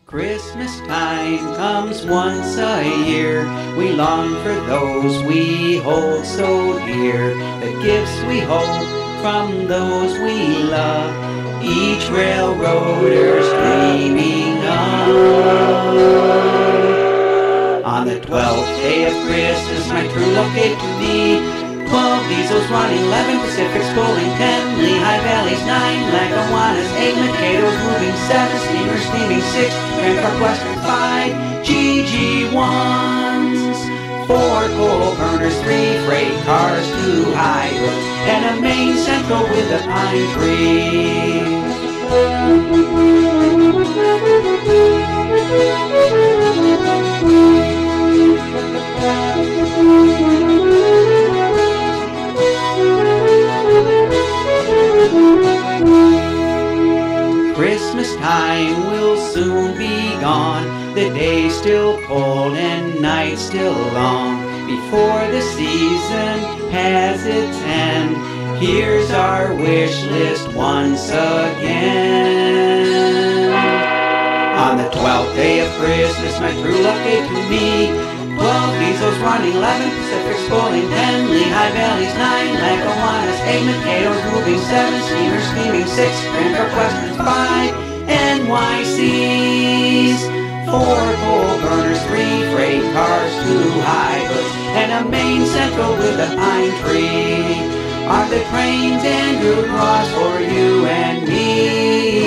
Christmas time comes once a year. We long for those we hold so dear, the gifts we hold from those we love, each railroader's dreaming of. On the 12th day of Christmas, my true love gave to me 12 diesels running, 11 Pacifics pulling, 10 Lehigh Valleys, 9 Lackawannas, 8 Makados moving, 7 steamers steaming, 6 Grand Park Western, 5 GG1s, 4 coal burners, 3 freight cars, 2 hybrids, and a main central with a pine tree. Christmas time will soon be gone, the days still cold and nights still long. Before the season has its end, here's our wish list once again. On the 12th day of Christmas, my true love gave to me 12 diesels running, 11 Pacifics pulling, 10 Lehigh Valleys, 9 Lackawannas, 8 Makados moving, 7 steamers steaming, 6 Grand Park Westerns, 5 NYCs, 4 coal burners, 3 freight cars, 2 hybrids, and a main central with a pine tree. Are the trains and good cross for you and me?